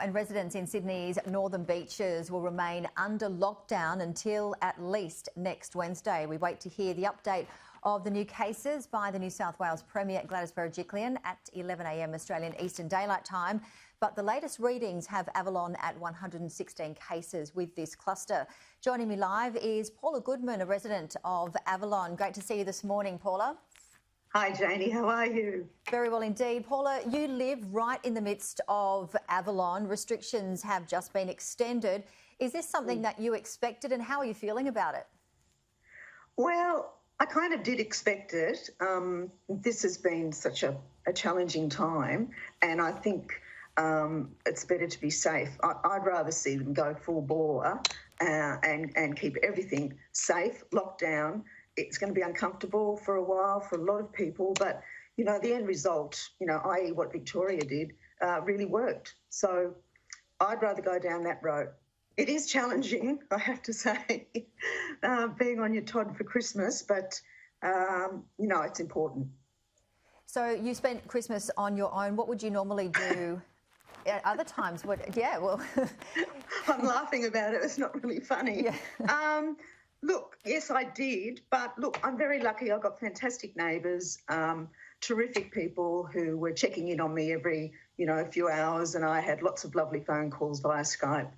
And residents in Sydney's northern beaches will remain under lockdown until at least next Wednesday. We wait to hear the update of the new cases by the New South Wales Premier Gladys Berejiklian at 11 a.m. Australian Eastern Daylight Time. But the latest readings have Avalon at 116 cases with this cluster. Joining me live is Paula Goodman, a resident of Avalon. Great to see you this morning, Paula. Hi, Janie. How are you? Very well indeed. Paula, you live right in the midst of Avalon. Restrictions have just been extended. Is this something that you expected, and how are you feeling about it? Well, I kind of did expect it. This has been such a challenging time, and I think it's better to be safe. I'd rather see them go full bore and keep everything safe, locked down. It's going to be uncomfortable for a while for a lot of people, but, you know, the end result, i.e. what Victoria did, really worked. So I'd rather go down that road. It is challenging, I have to say, being on your Todd for Christmas, but, it's important. So you spent Christmas on your own. What would you normally do at other times? I'm laughing about it. It's not really funny. Yeah. Look, yes, I did. But look, I'm very lucky. I've got fantastic neighbours, terrific people who were checking in on me every, few hours. And I had lots of lovely phone calls via Skype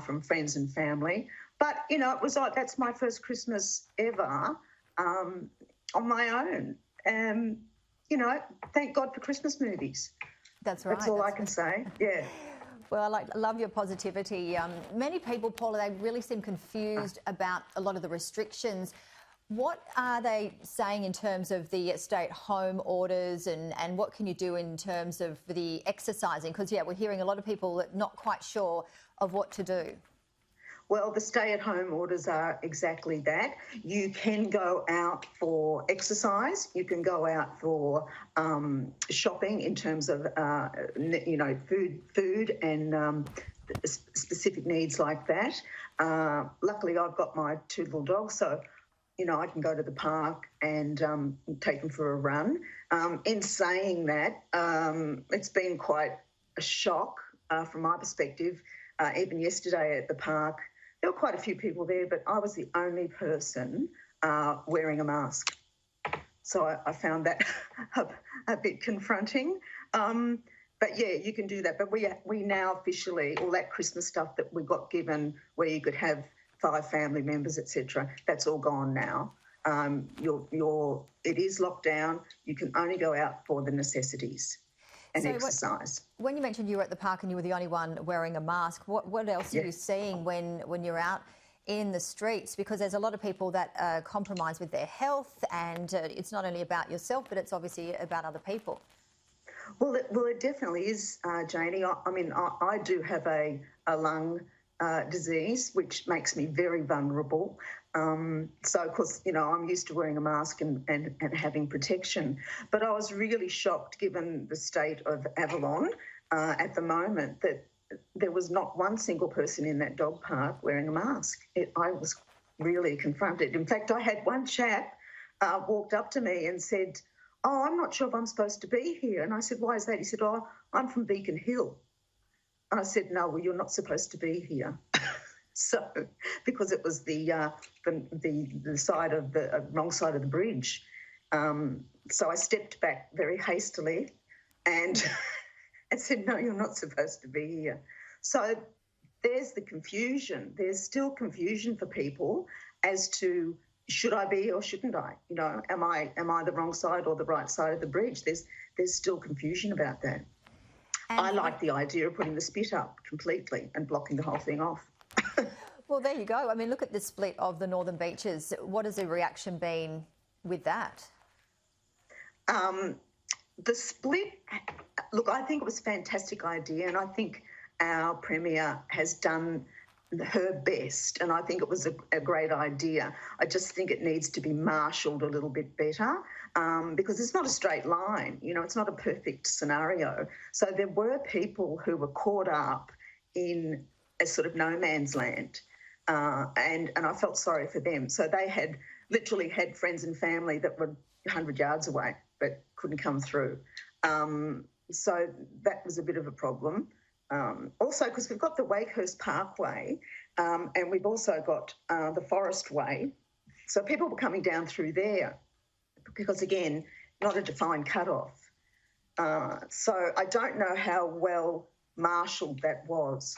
from friends and family. But, it was like, that's my first Christmas ever on my own. And, thank God for Christmas movies. That's right. That's all I can say. Yeah. Well, I love your positivity. Many people, Paula, they really seem confused about a lot of the restrictions. What are they saying in terms of the stay-at-home orders, and what can you do in terms of the exercising? Because, we're hearing a lot of people not quite sure of what to do. Well, the stay-at-home orders are exactly that. You can go out for exercise. You can go out for shopping in terms of, food and specific needs like that. Luckily, I've got my two little dogs, so, I can go to the park and take them for a run. In saying that, it's been quite a shock from my perspective. Even yesterday at the park, there were quite a few people there, but I was the only person wearing a mask. So I found that a bit confronting. But, you can do that. But we now officially, all that Christmas stuff that we got given where you could have 5 family members, etc., that's all gone now. It is locked down. You can only go out for the necessities. So exercise. When you mentioned you were at the park and you were the only one wearing a mask, what else are you seeing when you're out in the streets? Because there's a lot of people that compromise with their health, and it's not only about yourself, but it's obviously about other people. Well, it definitely is, Janie. I do have a lung disease, which makes me very vulnerable. So, of course, I'm used to wearing a mask and having protection. But I was really shocked, given the state of Avalon at the moment, that there was not one single person in that dog park wearing a mask. I was really confronted. In fact, I had one chap walked up to me and said, "Oh, I'm not sure if I'm supposed to be here." And I said, "Why is that?" He said, "Oh, I'm from Beacon Hill." And I said, "No, well, you're not supposed to be here." So, because it was the side of the wrong side of the bridge. So I stepped back very hastily and said, "No, you're not supposed to be here." So there's the confusion. There's still confusion for people as to, should I be or shouldn't I? Am I the wrong side or the right side of the bridge? There's still confusion about that. And I like the idea of putting the spit up completely and blocking the whole thing off. Well, there you go. I mean, look at the split of the northern beaches. What has the reaction been with that? The split, look, I think it was a fantastic idea, and I think our Premier has done her best, and I think it was a great idea. I just think it needs to be marshalled a little bit better because it's not a straight line. It's not a perfect scenario. So there were people who were caught up in a sort of no man's land, and I felt sorry for them. So they had literally had friends and family that were 100 yards away but couldn't come through. So that was a bit of a problem. Also, because we've got the Wakehurst Parkway and we've also got the Forest Way. So people were coming down through there because, again, not a defined cut-off. So I don't know how well marshalled that was.